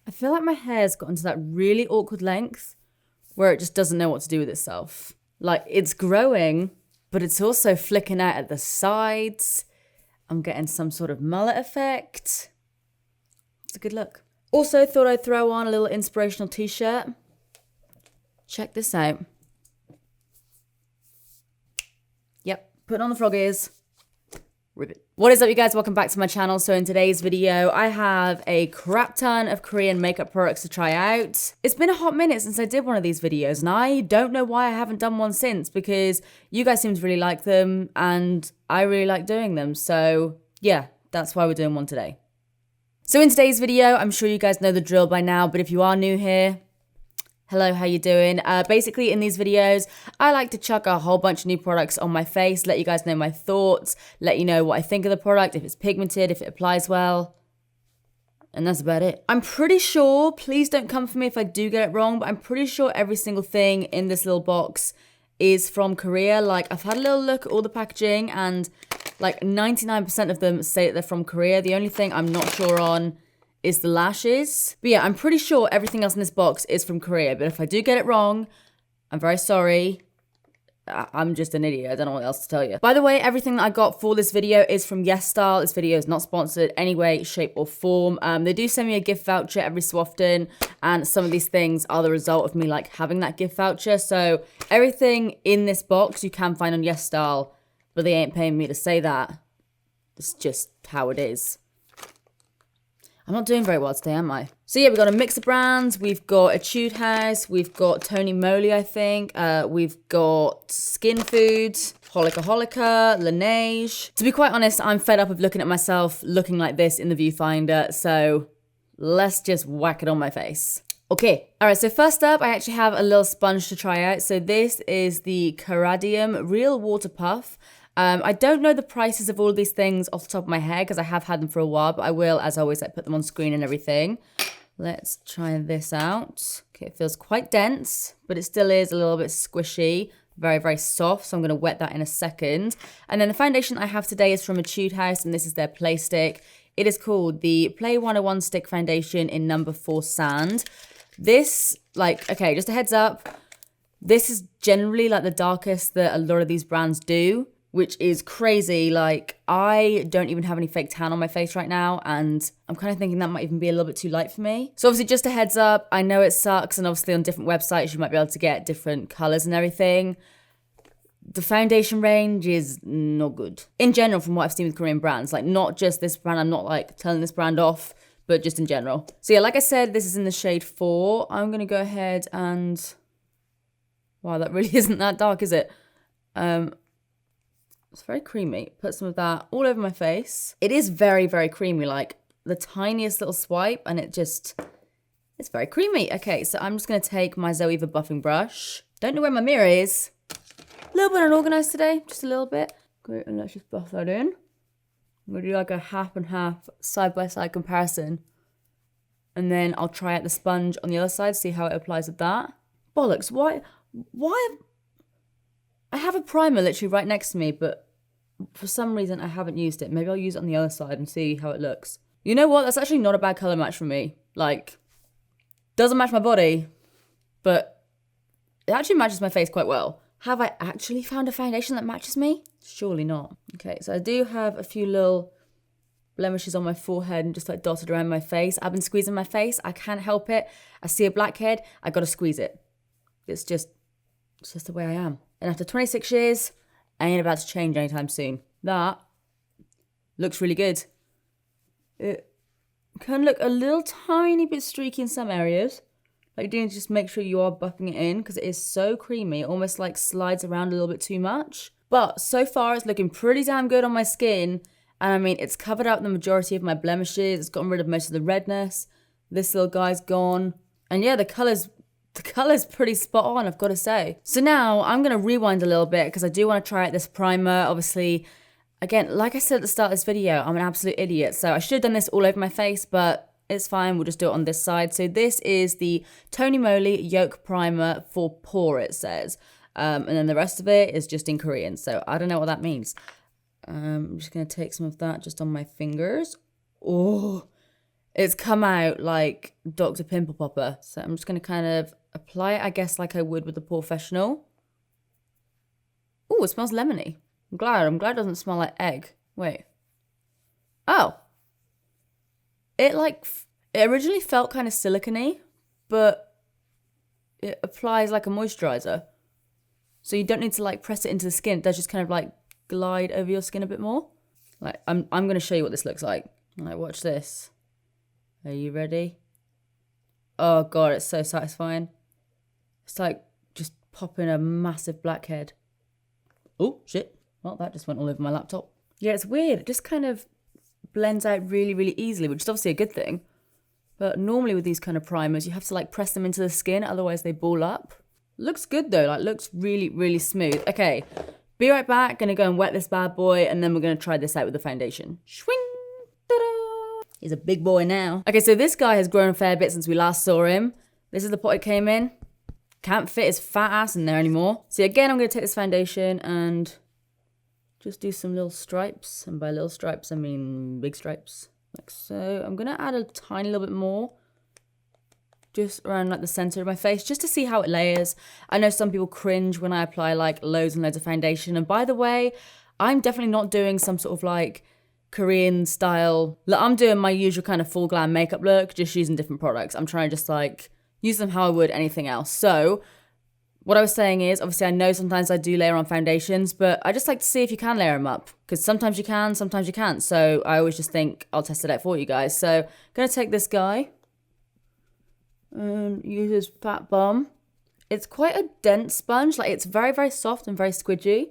I feel like my hair's gotten to that really awkward length where it just doesn't know what to do with itself. Like, it's growing, but it's also flicking out at the sides. I'm getting some sort of mullet effect. It's a good look. Also thought I'd throw on a little inspirational t-shirt. Check this out. Yep, putting on the frog ears. Ribbit. What is up, you guys? Welcome back to my channel. So in today's video, I have a crap ton of Korean makeup products to try out. It's been a hot minute since I did one of these videos, and I don't know why I haven't done one since, because you guys seem to really like them, and I really like doing them. So yeah, that's why we're doing one today. So in today's video, I'm sure you guys know the drill by now, but if you are new here, hello, how you doing? Basically, in these videos, I like to chuck a whole bunch of new products on my face, let you guys know my thoughts, let you know what I think of the product, if it's pigmented, if it applies well, and that's about it. I'm pretty sure, please don't come for me if I do get it wrong, but I'm pretty sure every single thing in this little box is from Korea. Like, I've had a little look at all the packaging, and like 99% of them say that they're from Korea. The only thing I'm not sure on is the lashes. But yeah, I'm pretty sure everything else in this box is from Korea. But if I do get it wrong, I'm very sorry. I'm just an idiot. I don't know what else to tell you. By the way, everything that I got for this video is from Yesstyle. This video is not sponsored any way, shape or form. They do send me a gift voucher every so often, and some of these things are the result of me like having that gift voucher. So everything in this box you can find on Yesstyle, but they ain't paying me to say that. It's just how it is. I'm not doing very well today, am I? So yeah, we've got a mix of brands. We've got Etude House. We've got Tony Moly, I think. We've got Skinfood, Holika Holika, Laneige. To be quite honest, I'm fed up of looking at myself looking like this in the viewfinder. So let's just whack it on my face. Okay, all right, so first up, I actually have a little sponge to try out. So this is the Caradium Real Water Puff. I don't know the prices of all of these things off the top of my head because I have had them for a while, but I will, as always, like, put them on screen and everything. Let's try this out. Okay, it feels quite dense, but it still is a little bit squishy, very, very soft, so I'm going to wet that in a second. And then the foundation I have today is from Etude House, and this is their Play Stick. It is called the Play 101 Stick Foundation in number 4 Sand. This, like, okay, just a heads up, this is generally like the darkest that a lot of these brands do, which is crazy. Like, I don't even have any fake tan on my face right now, and I'm kind of thinking that might even be a little bit too light for me. So obviously, just a heads up, I know it sucks, and obviously on different websites you might be able to get different colors and everything. The foundation range is not good. In general, from what I've seen with Korean brands, like not just this brand, I'm not like telling this brand off, but just in general. So yeah, like I said, this is in the shade 4. I'm gonna go ahead and, wow, that really isn't that dark, is it? It's very creamy. Put some of that all over my face. It is very, very creamy, like the tiniest little swipe, and it's very creamy. Okay, so I'm just going to take my Zoeva buffing brush. Don't know where my mirror is. A little bit unorganized today, just a little bit. Great, and let's just buff that in. I'm going to do like a half and half side-by-side comparison. And then I'll try out the sponge on the other side, see how it applies with that. Bollocks, why? I have a primer literally right next to me, but for some reason I haven't used it. Maybe I'll use it on the other side and see how it looks. You know what? That's actually not a bad color match for me. Like, doesn't match my body, but it actually matches my face quite well. Have I actually found a foundation that matches me? Surely not. Okay, so I do have a few little blemishes on my forehead and just like dotted around my face. I've been squeezing my face. I can't help it. I see a blackhead. I gotta squeeze it. It's just the way I am. And after 26 years, I ain't about to change anytime soon. That looks really good. It can look a little tiny bit streaky in some areas. Like, you do need to just make sure you are buffing it in because it is so creamy. It almost like slides around a little bit too much. But so far, it's looking pretty damn good on my skin. And I mean, it's covered up the majority of my blemishes. It's gotten rid of most of the redness. This little guy's gone. And yeah, the colour's pretty spot on, I've got to say. So now I'm going to rewind a little bit because I do want to try out this primer. Obviously, again, like I said at the start of this video, I'm an absolute idiot. So I should have done this all over my face, but it's fine. We'll just do it on this side. So this is the Tony Moly Yolk Primer for Pore, it says. And then the rest of it is just in Korean. So I don't know what that means. I'm just going to take some of that just on my fingers. Oh, It's come out like Dr. Pimple Popper. So I'm just going to kind of apply it, I guess, like I would with the Professional. Oh, it smells lemony. I'm glad it doesn't smell like egg. Wait. Oh. It originally felt kind of silicone-y, but it applies like a moisturizer. So you don't need to like press it into the skin. It does just kind of like glide over your skin a bit more. Like I'm going to show you what this looks like. Like, watch this. Are you ready? Oh God, it's so satisfying. It's like just popping a massive blackhead. Oh, shit. Well, that just went all over my laptop. Yeah, it's weird. It just kind of blends out really, really easily, which is obviously a good thing. But normally with these kind of primers, you have to like press them into the skin, otherwise they ball up. Looks good though, like looks really, really smooth. Okay, be right back. Gonna go and wet this bad boy, and then we're gonna try this out with the foundation. Swing! Ta-da! He's a big boy now. Okay, so this guy has grown a fair bit since we last saw him. This is the pot it came in. Can't fit his fat ass in there anymore. So again, I'm gonna take this foundation and just do some little stripes. And by little stripes, I mean big stripes. Like so. I'm gonna add a tiny little bit more. Just around like the center of my face, just to see how it layers. I know some people cringe when I apply like loads and loads of foundation. And by the way, I'm definitely not doing some sort of like Korean style. Look, I'm doing my usual kind of full glam makeup look, just using different products. I'm trying to just like use them how I would anything else. So what I was saying is, obviously I know sometimes I do layer on foundations, but I just like to see if you can layer them up, because sometimes you can, sometimes you can't. So I always just think I'll test it out for you guys. So I'm gonna take this guy and use his fat bum. It's quite a dense sponge, like it's very, very soft and very squidgy,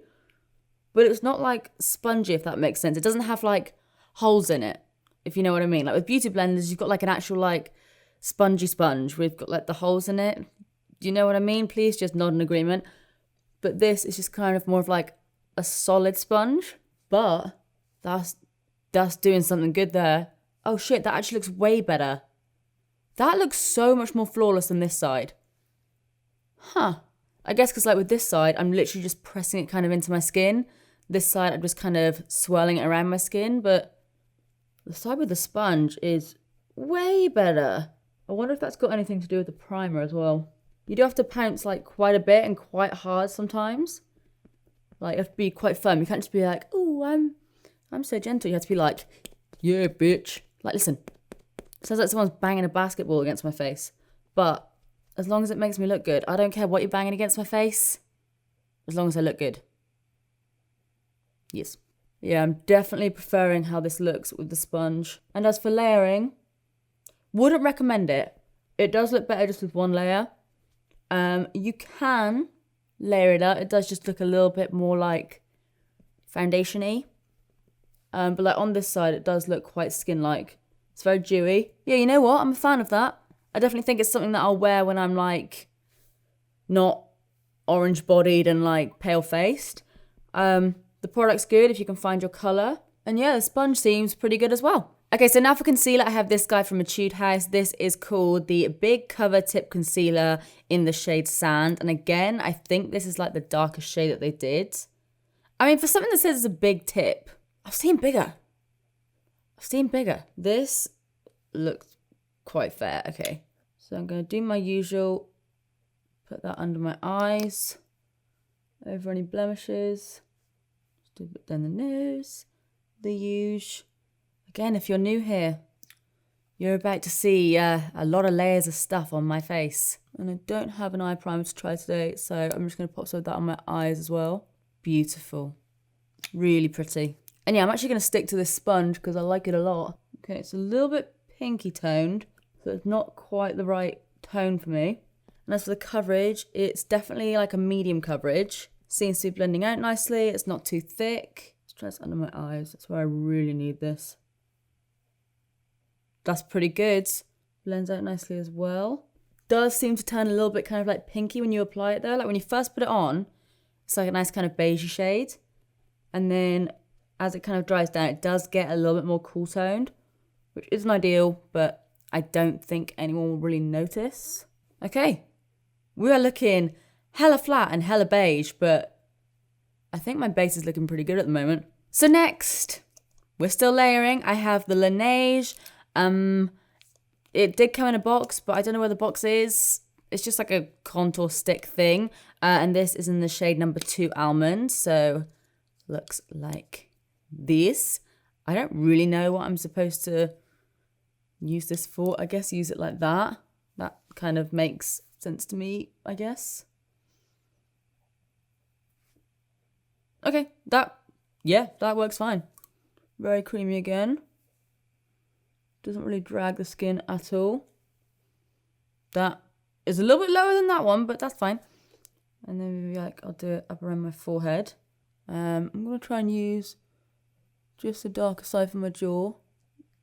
but it's not like spongy, if that makes sense. It doesn't have like holes in it, if you know what I mean. Like with beauty blenders, you've got like an actual like spongy sponge. We've got like the holes in it. Do you know what I mean? Please just nod in agreement. But this is just kind of more of like a solid sponge, but that's doing something good there. Oh shit, that actually looks way better. That looks so much more flawless than this side. Huh. I guess because like with this side, I'm literally just pressing it kind of into my skin. This side, I'm just kind of swirling it around my skin. But the side with the sponge is way better. I wonder if that's got anything to do with the primer as well. You do have to pounce like quite a bit and quite hard sometimes. Like you have to be quite firm. You can't just be like, oh, I'm so gentle. You have to be like, yeah, bitch. Like, listen. Sounds like someone's banging a basketball against my face. But as long as it makes me look good, I don't care what you're banging against my face. As long as I look good. Yes. Yeah, I'm definitely preferring how this looks with the sponge. And as for layering, wouldn't recommend it. It does look better just with one layer. You can layer it up. It does just look a little bit more like foundation-y. But like on this side, it does look quite skin-like. It's very dewy. Yeah, you know what? I'm a fan of that. I definitely think it's something that I'll wear when I'm like not orange-bodied and like pale-faced. The product's good if you can find your colour. And yeah, the sponge seems pretty good as well. Okay, so now for concealer, I have this guy from Etude House. This is called the Big Cover Tip Concealer in the shade Sand. And again, I think this is like the darkest shade that they did. I mean, for something that says it's a big tip, I've seen bigger. This looks quite fair. Okay, so I'm going to do my usual. Put that under my eyes. Over any blemishes. Just do a bit down the nose. The usual. Again, if you're new here, you're about to see a lot of layers of stuff on my face. And I don't have an eye primer to try today, so I'm just going to pop some of that on my eyes as well. Beautiful. Really pretty. And yeah, I'm actually going to stick to this sponge because I like it a lot. Okay, it's a little bit pinky toned, so it's not quite the right tone for me. And as for the coverage, it's definitely like a medium coverage. Seems to be blending out nicely. It's not too thick. Let's try this under my eyes. That's where I really need this. That's pretty good. Blends out nicely as well. Does seem to turn a little bit kind of like pinky when you apply it though. Like when you first put it on, it's like a nice kind of beigey shade. And then as it kind of dries down, it does get a little bit more cool toned, which isn't ideal, but I don't think anyone will really notice. Okay, we are looking hella flat and hella beige, but I think my base is looking pretty good at the moment. So next, we're still layering. I have the Laneige It did come in a box, but I don't know where the box is. It's just like a contour stick thing. And this is in the shade number 2 Almond. So looks like this. I don't really know what I'm supposed to use this for. I guess use it like that. That kind of makes sense to me, I guess. Okay, that works fine. Very creamy again. Doesn't really drag the skin at all. That is a little bit lower than that one, but that's fine. And then maybe like I'll do it up around my forehead. I'm gonna try and use just the darker side for my jaw.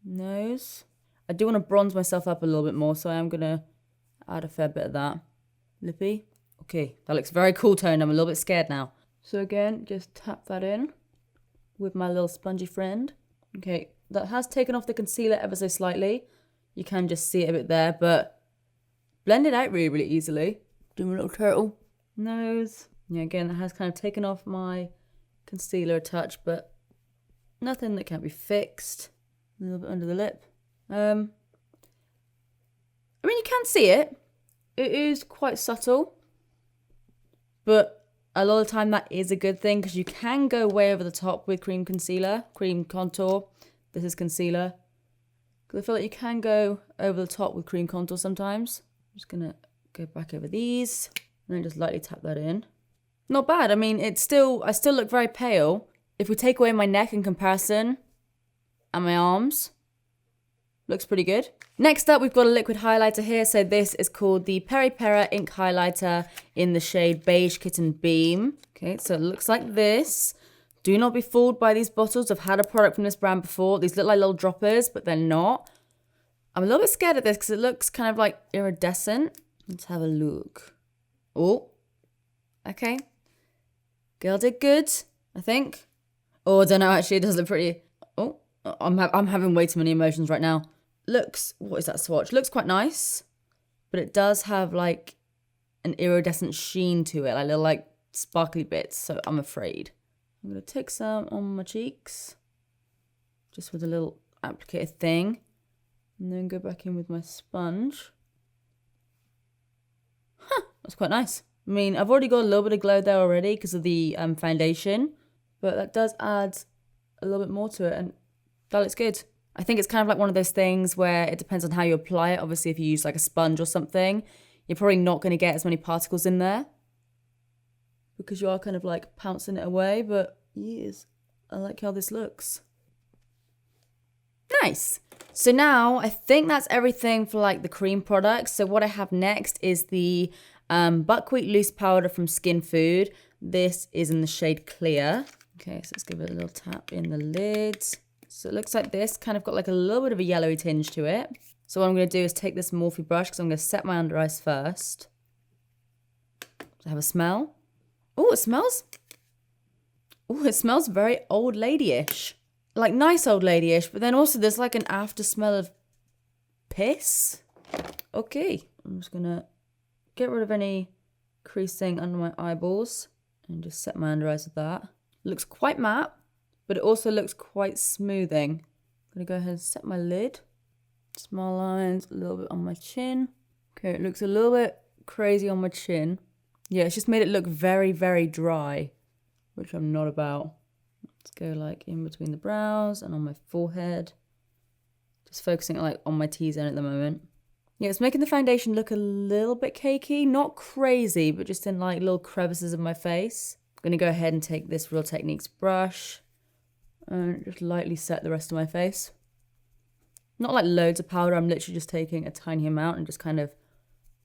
Nose. I do want to bronze myself up a little bit more, so I am gonna add a fair bit of that. Lippy. Okay, that looks very cool toned. I'm a little bit scared now. So again, just tap that in with my little spongy friend. Okay, that has taken off the concealer ever so slightly. You can just see it a bit there, but blend it out really, really easily. Do my little turtle nose. Yeah, again, that has kind of taken off my concealer a touch, but nothing that can't be fixed. A little bit under the lip. I mean, you can see it. It is quite subtle, but a lot of the time that is a good thing because you can go way over the top with cream concealer, cream contour. This is concealer. Because I feel like you can go over the top with cream contour sometimes. I'm just going to go back over these and then just lightly tap that in. Not bad. I mean, I still look very pale. If we take away my neck in comparison and my arms, looks pretty good. Next up, we've got a liquid highlighter here. So this is called the Peri Pera Ink Highlighter in the shade Beige Kitten Beam. Okay, so it looks like this. Do not be fooled by these bottles. I've had a product from this brand before. These look like little droppers, but they're not. I'm a little bit scared of this because it looks kind of like iridescent. Let's have a look. Oh, okay. Girl did good, I think. Oh, I don't know, actually, it does look pretty. Oh, I'm having way too many emotions right now. Looks, what is that swatch? Looks quite nice, but it does have like an iridescent sheen to it, like little like sparkly bits, so I'm afraid. I'm going to take some on my cheeks, just with a little applicator thing, and then go back in with my sponge. Huh, that's quite nice. I mean, I've already got a little bit of glow there already because of the foundation, but that does add a little bit more to it, and that looks good. I think it's kind of like one of those things where it depends on how you apply it. Obviously, if you use like a sponge or something, you're probably not going to get as many particles in there because you are kind of like pouncing it away, but yes, I like how this looks. Nice. So now I think that's everything for like the cream products. So what I have next is the buckwheat loose powder from Skinfood. This is in the shade Clear. Okay, so let's give it a little tap in the lid. So it looks like this, kind of got like a little bit of a yellowy tinge to it. So what I'm going to do is take this Morphe brush because I'm going to set my under eyes first. Does it have a smell? Oh, it smells. Oh, it smells very old lady-ish. Like nice old lady-ish, but then also there's like an after smell of piss. Okay, I'm just going to get rid of any creasing under my eyeballs and just set my under eyes with that. Looks quite matte, but it also looks quite smoothing. I'm going to go ahead and set my lid. Small lines, a little bit on my chin. Okay, it looks a little bit crazy on my chin. Yeah, it's just made it look very, very dry, which I'm not about. Let's go like in between the brows and on my forehead. Just focusing like on my T-zone at the moment. Yeah, it's making the foundation look a little bit cakey. Not crazy, but just in like little crevices of my face. I'm going to go ahead and take this Real Techniques brush and just lightly set the rest of my face. Not like loads of powder, I'm literally just taking a tiny amount and just kind of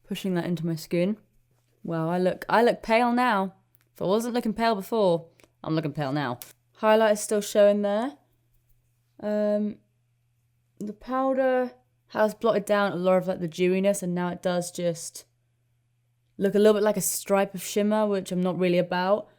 pushing that into my skin. Wow, I look pale now. If I wasn't looking pale before, I'm looking pale now. Highlight is still showing there. The powder has blotted down a lot of like the dewiness, and now it does just look a little bit like a stripe of shimmer, which I'm not really about.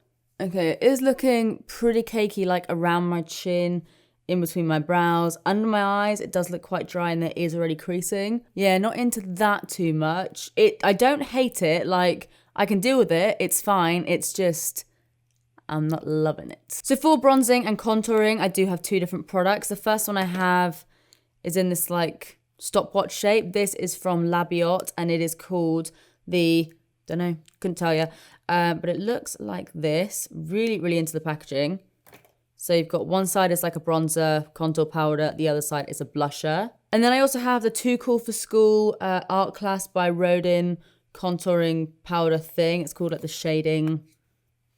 Okay, it is looking pretty cakey, like around my chin, in between my brows, under my eyes. It does look quite dry and there is already creasing. Yeah, not into that too much. I don't hate it. Like, I can deal with it. It's fine. It's just, I'm not loving it. So for bronzing and contouring, I do have two different products. The first one I have is in this like stopwatch shape. This is from Labiot and it is called the, don't know, couldn't tell you. But it looks like this. Really, really into the packaging. So you've got one side is like a bronzer contour powder. The other side is a blusher. And then I also have the Too Cool for School Art Class by Rodin contouring powder thing. It's called like the shading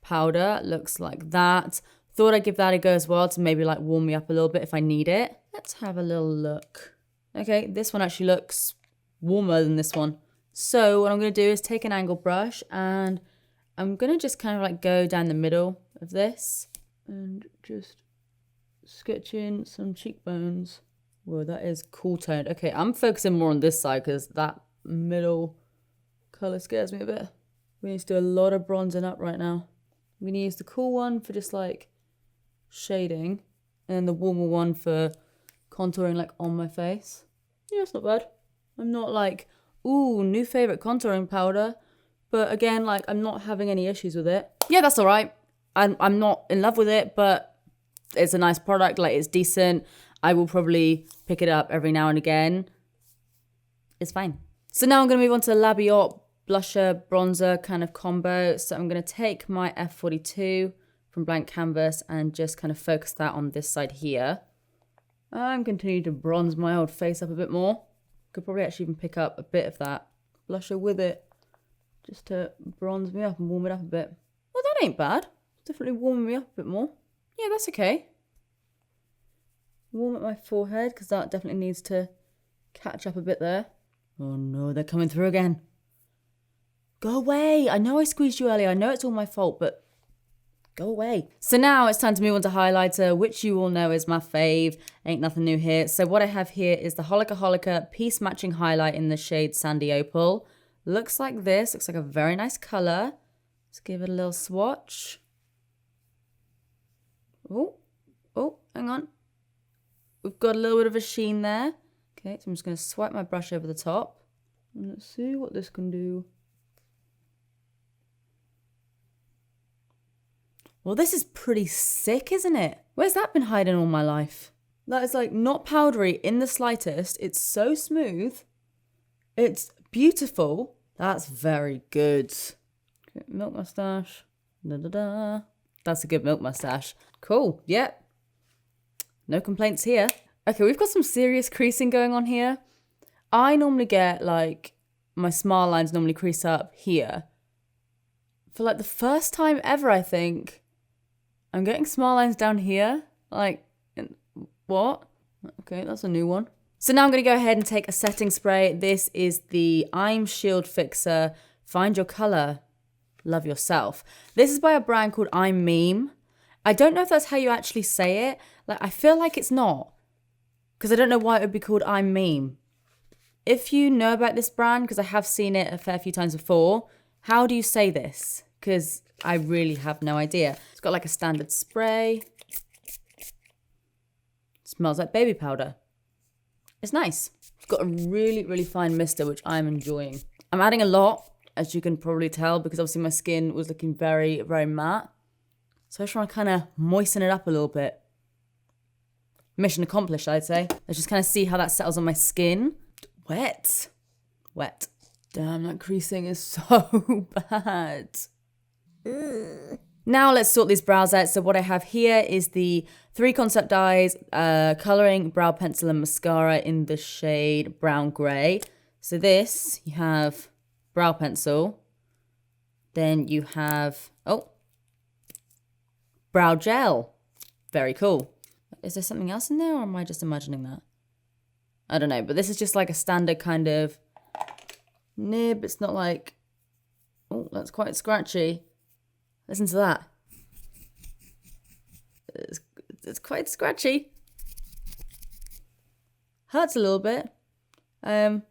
powder. Looks like that. Thought I'd give that a go as well to maybe like warm me up a little bit if I need it. Let's have a little look. Okay, this one actually looks warmer than this one. So what I'm going to do is take an angle brush and I'm going to just kind of like go down the middle of this and just sketch in some cheekbones. Whoa, that is cool toned. Okay, I'm focusing more on this side because that middle color scares me a bit. We need to do a lot of bronzing up right now. I'm going to use the cool one for just like shading and then the warmer one for contouring like on my face. Yeah, it's not bad. I'm not like, ooh, new favorite contouring powder. But again, like I'm not having any issues with it. Yeah, that's all right. I'm not in love with it, but it's a nice product. Like it's decent. I will probably pick it up every now and again. It's fine. So now I'm going to move on to the Labiot blusher bronzer kind of combo. So I'm going to take my F42 from blank canvas and just kind of focus that on this side here. And continue to bronze my old face up a bit more. Could probably actually even pick up a bit of that blusher with it just to bronze me up and warm it up a bit. Well, that ain't bad. It's definitely warming me up a bit more. Yeah, that's okay. Warm up my forehead because that definitely needs to catch up a bit there. Oh no, they're coming through again. Go away. I know I squeezed you earlier. I know it's all my fault, but go away. So now it's time to move on to highlighter, which you all know is my fave. Ain't nothing new here. So what I have here is the Holika Holika Piece Matching Highlight in the shade Sandy Opal. Looks like this. Looks like a very nice color. Let's give it a little swatch. Oh, hang on. We've got a little bit of a sheen there. Okay, so I'm just going to swipe my brush over the top. And let's see what this can do. Well, this is pretty sick, isn't it? Where's that been hiding all my life? That is like not powdery in the slightest. It's so smooth. It's beautiful. That's very good. Okay, milk mustache. Da, da, da. That's a good milk mustache. Cool. Yep. No complaints here. Okay, we've got some serious creasing going on here. I normally get like my smile lines normally crease up here. For like the first time ever, I think, I'm getting smile lines down here. Like, what? Okay, that's a new one. So now I'm going to go ahead and take a setting spray. This is the I'm Shield Fixer Find Your Color, Love Yourself. This is by a brand called I'm Meme. I don't know if that's how you actually say it. Like, I feel like it's not. Because I don't know why it would be called I'm Meme. If you know about this brand, because I have seen it a fair few times before, how do you say this? Because I really have no idea. It's got like a standard spray. Smells like baby powder. It's nice. It's got a really, really fine mister, which I'm enjoying. I'm adding a lot, as you can probably tell, because obviously my skin was looking very, very matte. So I just want to kind of moisten it up a little bit. Mission accomplished, I'd say. Let's just kind of see how that settles on my skin. Wet. Wet. Damn, that creasing is so bad. Ugh. Now let's sort these brows out. So what I have here is the 3 Concept Eyes colouring brow pencil and mascara in the shade brown grey. So this, you have brow pencil. Then you have, brow gel. Very cool. Is there something else in there or am I just imagining that? I don't know, but this is just like a standard kind of nib. It's not like, oh, that's quite scratchy. Listen to that. It's quite scratchy. Hurts a little bit. Colour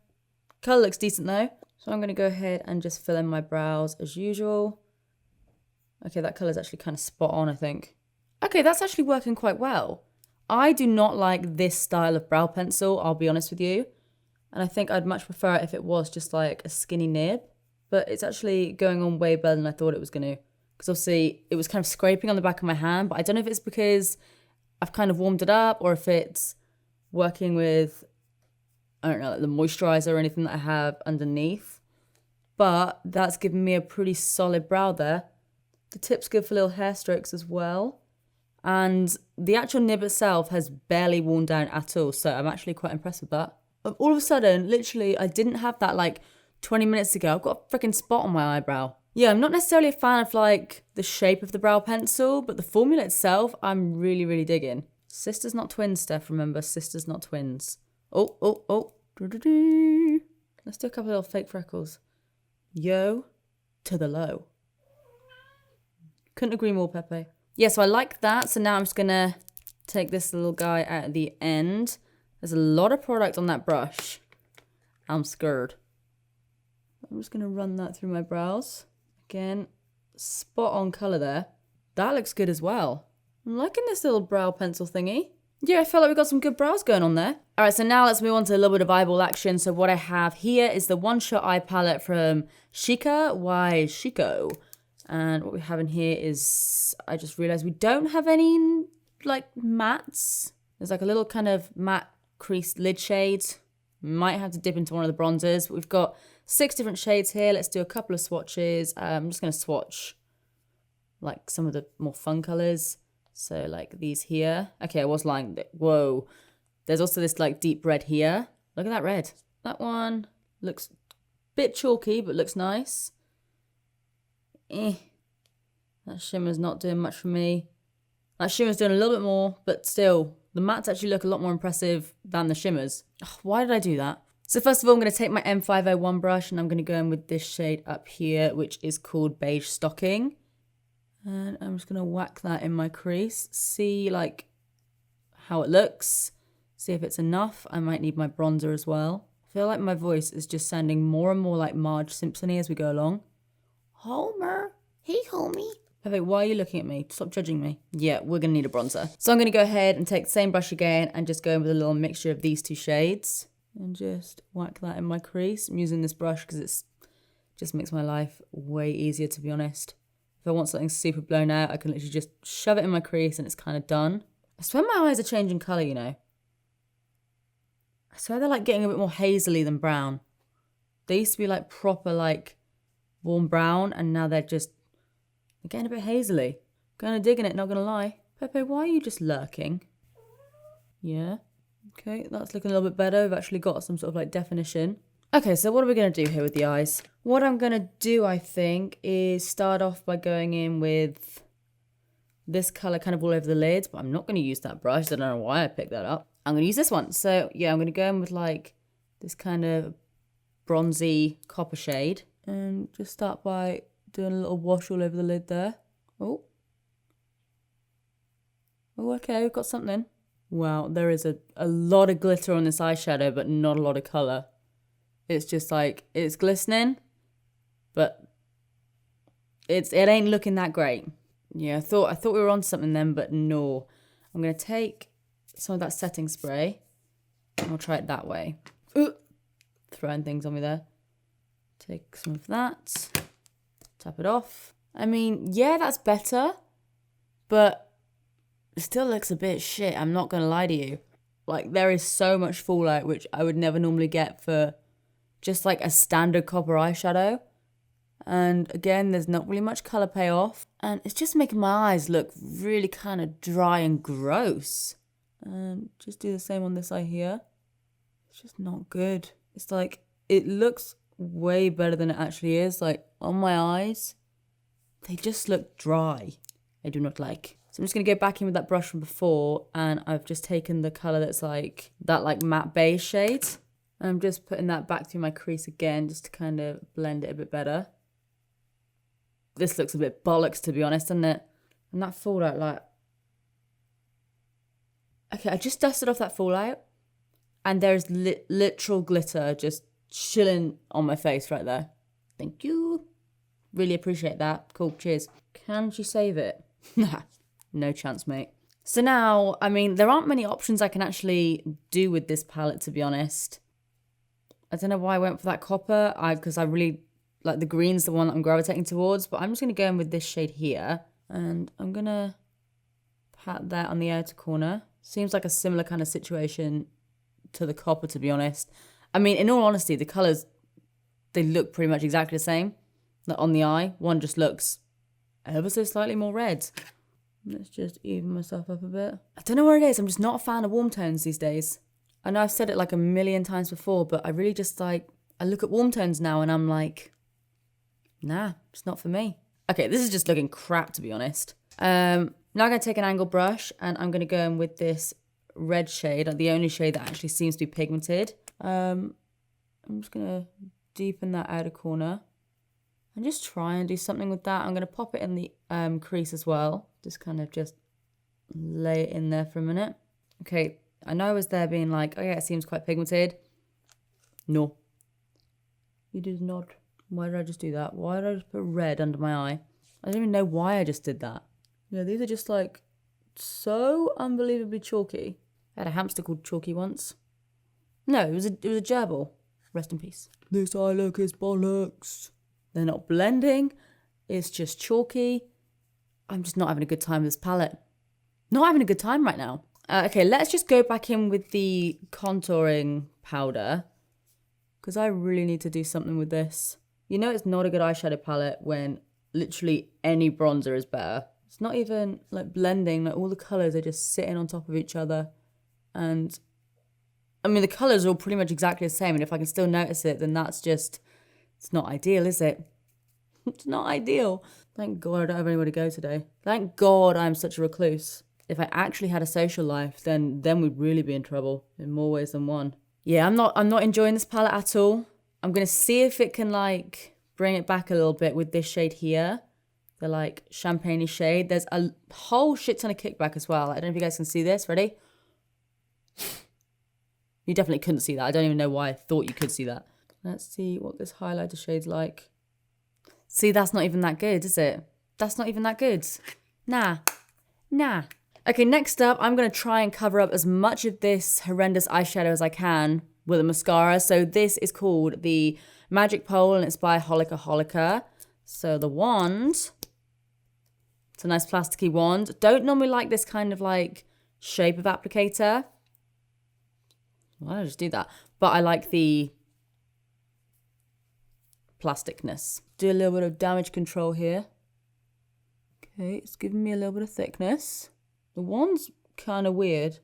looks decent though. So I'm going to go ahead and just fill in my brows as usual. Okay, that colour's actually kind of spot on, I think. Okay, that's actually working quite well. I do not like this style of brow pencil, I'll be honest with you. And I think I'd much prefer it if it was just like a skinny nib. But it's actually going on way better than I thought it was going to. Because obviously it was kind of scraping on the back of my hand. But I don't know if it's because I've kind of warmed it up or if it's working with I don't know, like the moisturizer or anything that I have underneath. But that's given me a pretty solid brow there. The tip's good for little hair strokes as well. And the actual nib itself has barely worn down at all. So I'm actually quite impressed with that. All of a sudden, literally, I didn't have that like 20 minutes ago. I've got a freaking spot on my eyebrow. Yeah, I'm not necessarily a fan of like the shape of the brow pencil, but the formula itself, I'm really, really digging. Sisters not twins, Steph, remember. Sisters not twins. Oh, oh, oh. Doo-doo-doo. Let's do a couple of little fake freckles. Yo to the low. Couldn't agree more, Pepe. Yeah, so I like that. So now I'm just going to take this little guy out at the end. There's a lot of product on that brush. I'm scared. I'm just going to run that through my brows. Again, spot on colour there. That looks good as well. I'm liking this little brow pencil thingy. Yeah, I feel like we've got some good brows going on there. All right, so now let's move on to a little bit of eyeball action. So what I have here is the One Shot Eye Palette from Chica y Chico. And what we have in here is, I just realized we don't have any like mattes. There's like a little kind of matte creased lid shade. Might have to dip into one of the bronzers, but we've got 6 different shades here. Let's do a couple of swatches. I'm just going to swatch like some of the more fun colors. So like these here. Okay, I was lying. Whoa. There's also this like deep red here. Look at that red. That one looks a bit chalky, but looks nice. That shimmer's not doing much for me. That shimmer's doing a little bit more, but still, the mattes actually look a lot more impressive than the shimmers. Ugh, why did I do that? So first of all, I'm going to take my M501 brush and I'm going to go in with this shade up here, which is called Beige Stocking. And I'm just going to whack that in my crease. See like how it looks. See if it's enough. I might need my bronzer as well. I feel like my voice is just sounding more and more like Marge Simpson-y as we go along. Homer. Hey, homie. Perfect. Why are you looking at me? Stop judging me. Yeah, we're going to need a bronzer. So I'm going to go ahead and take the same brush again and just go in with a little mixture of these 2 shades. And just whack that in my crease. I'm using this brush because it's just makes my life way easier, to be honest. If I want something super blown out, I can literally just shove it in my crease and it's kind of done. I swear my eyes are changing colour, you know. I swear they're like getting a bit more hazily than brown. They used to be like proper like warm brown and now they're getting a bit hazily. Kind of digging it, not gonna lie. Pepe, why are you just lurking? Yeah. Okay, that's looking a little bit better. We've actually got some sort of like definition. Okay, so what are we going to do here with the eyes? What I'm going to do, I think, is start off by going in with this colour kind of all over the lid, but I'm not going to use that brush. I don't know why I picked that up. I'm going to use this one. So, yeah, I'm going to go in with, like, this kind of bronzy copper shade. And just start by doing a little wash all over the lid there. Oh. Oh, okay, we've got something. Wow, there is a lot of glitter on this eyeshadow, but not a lot of colour. It's just like, it's glistening, but it ain't looking that great. Yeah, I thought we were on something then, but no. I'm going to take some of that setting spray, and I'll try it that way. Ooh, throwing things on me there. Take some of that, tap it off. I mean, yeah, that's better, but it still looks a bit shit, I'm not going to lie to you. Like, there is so much fallout, which I would never normally get for just like a standard copper eyeshadow. And again, there's not really much colour payoff. And it's just making my eyes look really kind of dry and gross. And just do the same on this eye here. It's just not good. It's like, it looks way better than it actually is. Like, on my eyes, they just look dry. I do not like. So I'm just going to go back in with that brush from before. And I've just taken the colour that's like, that like matte beige shade. And I'm just putting that back through my crease again, just to kind of blend it a bit better. This looks a bit bollocks, to be honest, doesn't it? And that fallout, like... Okay, I just dusted off that fallout. And there's literal glitter just chilling on my face right there. Thank you. Really appreciate that. Cool, cheers. Can she save it? Nah, no chance, mate. So now, I mean, there aren't many options I can actually do with this palette, to be honest. I don't know why I went for that copper, because I really, like the green's the one that I'm gravitating towards, but I'm just going to go in with this shade here, and I'm going to pat that on the outer corner. Seems like a similar kind of situation to the copper, to be honest. I mean, in all honesty, the colours, they look pretty much exactly the same. Like on the eye, one just looks ever so slightly more red. Let's just even myself up a bit. I don't know where it is. I'm just not a fan of warm tones these days. I know I've said it like a million times before, but I really just like, I look at warm tones now and I'm like, nah, it's not for me. Okay, this is just looking crap, to be honest. Now I'm going to take an angled brush and I'm going to go in with this red shade, like the only shade that actually seems to be pigmented. I'm just going to deepen that outer corner and just try and do something with that. I'm going to pop it in the crease as well. Just kind of just lay it in there for a minute. Okay, I know I was there being like, oh yeah, it seems quite pigmented. No, you did not. Why did I just do that? Why did I just put red under my eye? I don't even know why I just did that. Yeah, these are just like so unbelievably chalky. I had a hamster called Chalky once. No, it was a gerbil. Rest in peace. This eye look is bollocks. They're not blending. It's just chalky. I'm just not having a good time with this palette. Not having a good time right now. Okay, let's just go back in with the contouring powder, because I really need to do something with this. You know it's not a good eyeshadow palette when literally any bronzer is better. It's not even like blending, like all the colours are just sitting on top of each other. And I mean, the colours are all pretty much exactly the same, and if I can still notice it, then that's just, it's not ideal, is it? It's not ideal. Thank God I don't have anywhere to go today. Thank God I'm such a recluse. If I actually had a social life, then we'd really be in trouble in more ways than one. Yeah, I'm not enjoying this palette at all. I'm going to see if it can like bring it back a little bit with this shade here. The like champagne-y shade. There's a whole shit ton of kickback as well. I don't know if you guys can see this. Ready? You definitely couldn't see that. I don't even know why I thought you could see that. Let's see what this highlighter shade's like. See, that's not even that good, is it? That's not even that good. Nah. Okay, next up, I'm going to try and cover up as much of this horrendous eyeshadow as I can with a mascara. So this is called the Magic Pole and it's by Holika. So the wand, it's a nice plasticky wand. Don't normally like this kind of like shape of applicator. Why don't I just do that? But I like the plasticness. Do a little bit of damage control here. Okay, it's giving me a little bit of thickness. The wand's kind of weird.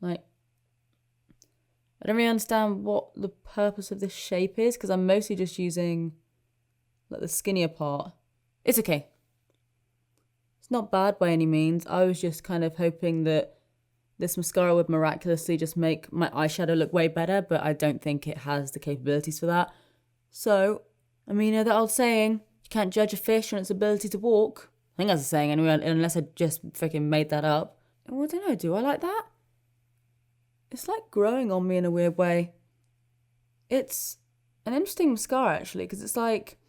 Like, I don't really understand what the purpose of this shape is because I'm mostly just using like the skinnier part. It's okay. It's not bad by any means. I was just kind of hoping that this mascara would miraculously just make my eyeshadow look way better, but I don't think it has the capabilities for that. So, I mean, you know that old saying, you can't judge a fish on its ability to walk. I think that's a saying anyway, unless I just freaking made that up. Oh, I don't know, do I like that? It's like growing on me in a weird way. It's an interesting mascara actually, because it's like,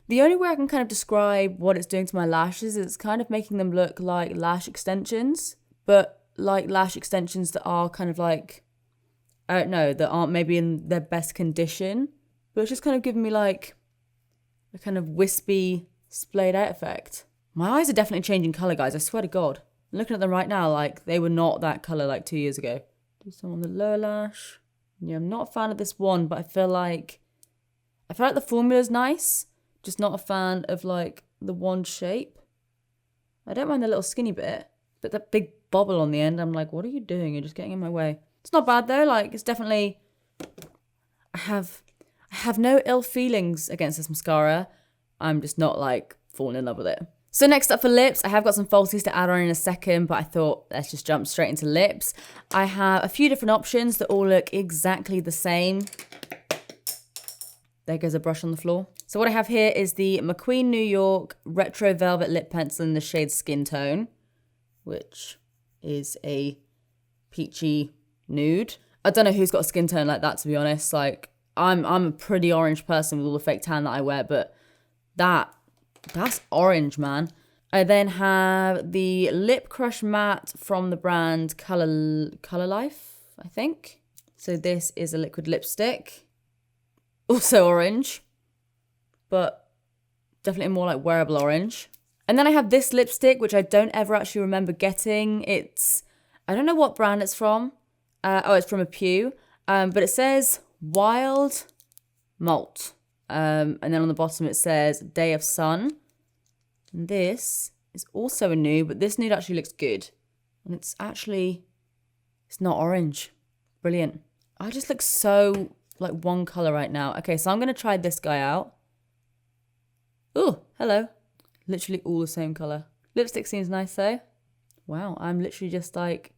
the only way I can kind of describe what it's doing to my lashes is it's kind of making them look like lash extensions, but like lash extensions that are kind of like, I don't know, that aren't maybe in their best condition, but it's just kind of giving me like a kind of wispy, splayed out effect. My eyes are definitely changing colour, guys, I swear to God. I'm looking at them right now, like they were not that colour like 2 years ago. Do some on the lower lash. Yeah, I'm not a fan of this one, but I feel like the formula's nice, just not a fan of like the wand shape. I don't mind the little skinny bit, but that big bobble on the end, I'm like, what are you doing? You're just getting in my way. It's not bad though, like it's definitely, I have no ill feelings against this mascara. I'm just not like falling in love with it. So next up for lips, I have got some falsies to add on in a second, but I thought let's just jump straight into lips. I have a few different options that all look exactly the same. There goes a brush on the floor. So what I have here is the McQueen New York Retro Velvet Lip Pencil in the shade Skin Tone, which is a peachy nude. I don't know who's got a skin tone like that, to be honest. Like, I'm a pretty orange person with all the fake tan that I wear, but that's orange, man. I then have the Lip Crush Matte from the brand Color Life, I think. So this is a liquid lipstick. Also orange, but definitely more like wearable orange. And then I have this lipstick, which I don't ever actually remember getting. I don't know what brand it's from. Oh, it's from a Pew. But it says Wild Malt. And then on the bottom it says Day of Sun. And this is also a nude, but this nude actually looks good. And it's not orange. Brilliant. I just look so like one color right now. Okay, so I'm going to try this guy out. Oh, hello. Literally all the same color. Lipstick seems nice though. Wow, I'm literally just like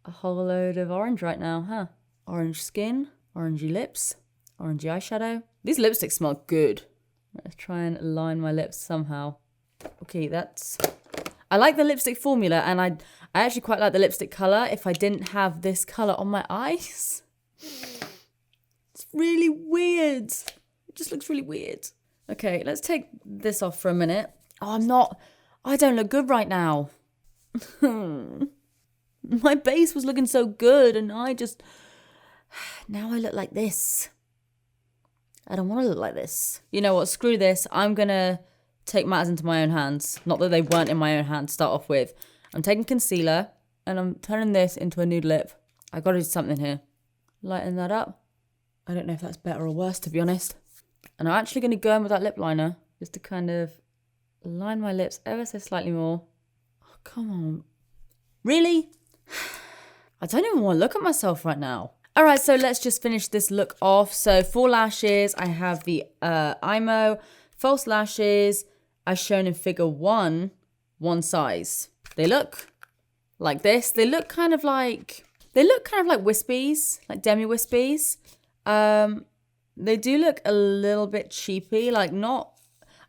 a whole load of orange right now, huh? Orange skin, orangey lips, orangey eyeshadow. These lipsticks smell good. Let's try and line my lips somehow. Okay, I like the lipstick formula, and I actually quite like the lipstick color if I didn't have this color on my eyes. It's really weird. It just looks really weird. Okay, let's take this off for a minute. Oh, I don't look good right now. My base was looking so good, and now I look like this. I don't want to look like this. You know what? Screw this. I'm going to take matters into my own hands. Not that they weren't in my own hands to start off with. I'm taking concealer, and I'm turning this into a nude lip. I got to do something here. Lighten that up. I don't know if that's better or worse, to be honest. And I'm actually going to go in with that lip liner just to kind of line my lips ever so slightly more. Oh, come on. Really? I don't even want to look at myself right now. All right, so let's just finish this look off. So for lashes, I have the Eyebrow false lashes as shown in figure one size. They look like this. They look kind of like wispies, like demi wispies. They do look a little bit cheapy, like not.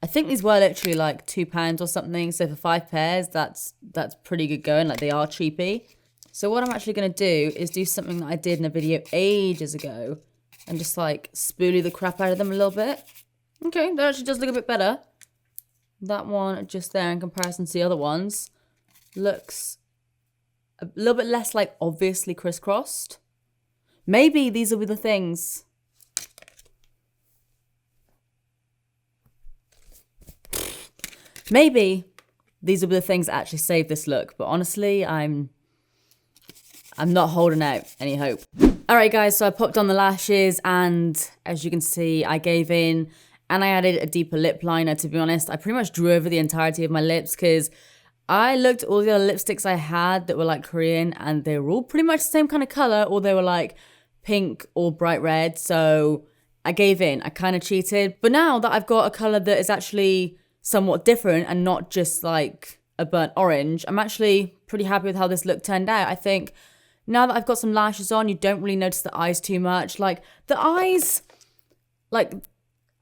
I think these were literally like £2 or something. So for 5 pairs, that's pretty good going. Like they are cheapy. So what I'm actually going to do is do something that I did in a video ages ago and just like spoolie the crap out of them a little bit. Okay, that actually does look a bit better. That one just there in comparison to the other ones looks a little bit less like obviously crisscrossed. Maybe these will be the things. Maybe these will be the things that actually save this look. But honestly, I'm not holding out any hope. All right, guys, so I popped on the lashes, and as you can see, I gave in and I added a deeper lip liner. To be honest, I pretty much drew over the entirety of my lips because I looked at all the other lipsticks I had that were like Korean, and they were all pretty much the same kind of color, or they were like pink or bright red. So I gave in. I kind of cheated. But now that I've got a color that is actually somewhat different and not just like a burnt orange, I'm actually pretty happy with how this look turned out. I think now that I've got some lashes on, you don't really notice the eyes too much. Like the eyes, like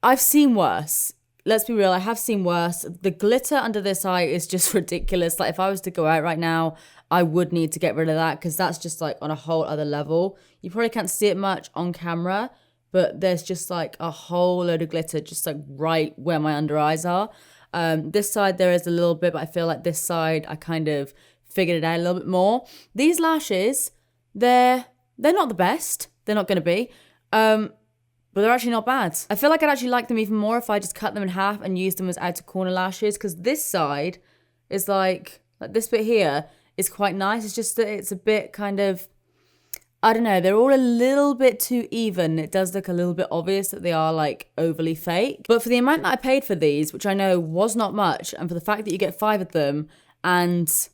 I've seen worse. Let's be real, I have seen worse. The glitter under this eye is just ridiculous. Like if I was to go out right now, I would need to get rid of that because that's just like on a whole other level. You probably can't see it much on camera, but there's just like a whole load of glitter just like right where my under eyes are. This side there is a little bit, but I feel like this side I kind of figured it out a little bit more. These lashes, they're not the best. They're not going to be. But they're actually not bad. I feel like I'd actually like them even more if I just cut them in half and used them as outer corner lashes, because this side is like this bit here is quite nice. It's just that it's a bit kind of, I don't know, they're all a little bit too even. It does look a little bit obvious that they are like overly fake. But for the amount that I paid for these, which I know was not much, and for the fact that you get 5 of them and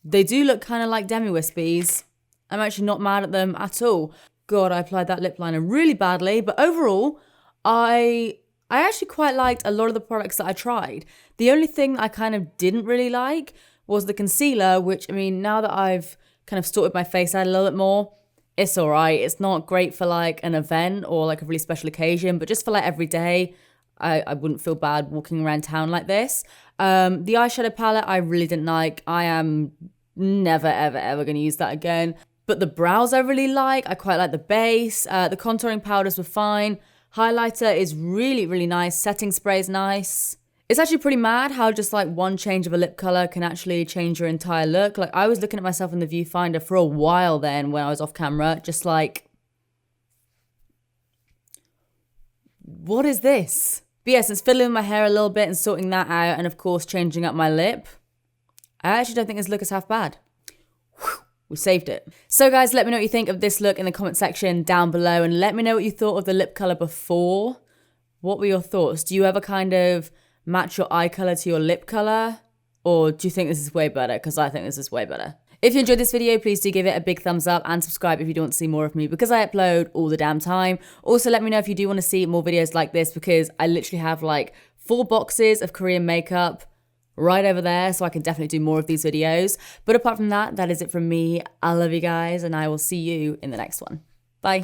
they do look kind of like demi wispies, I'm actually not mad at them at all. God, I applied that lip liner really badly. But overall, I actually quite liked a lot of the products that I tried. The only thing that I kind of didn't really like was the concealer, which, I mean, now that I've kind of sorted my face out a little bit more, it's all right. It's not great for like an event or like a really special occasion, but just for like every day, I wouldn't feel bad walking around town like this. The eyeshadow palette, I really didn't like. I am never, ever, ever going to use that again. But the brows I really like. I quite like the base. The contouring powders were fine. Highlighter is really, really nice. Setting spray is nice. It's actually pretty mad how just like one change of a lip color can actually change your entire look. Like I was looking at myself in the viewfinder for a while then when I was off camera, just like, what is this? But yeah, since fiddling with my hair a little bit and sorting that out, and of course changing up my lip, I actually don't think this look is half bad. we saved it. So guys, let me know what you think of this look in the comment section down below, and let me know what you thought of the lip color before. What were your thoughts? Do you ever kind of match your eye color to your lip color? Or do you think this is way better? Because I think this is way better. If you enjoyed this video, please do give it a big thumbs up and subscribe if you don't want to see more of me, because I upload all the damn time. Also, let me know if you do want to see more videos like this, because I literally have like 4 boxes of Korean makeup right over there, so I can definitely do more of these videos. But apart from that, that is it from me. I love you guys, and I will see you in the next one. Bye.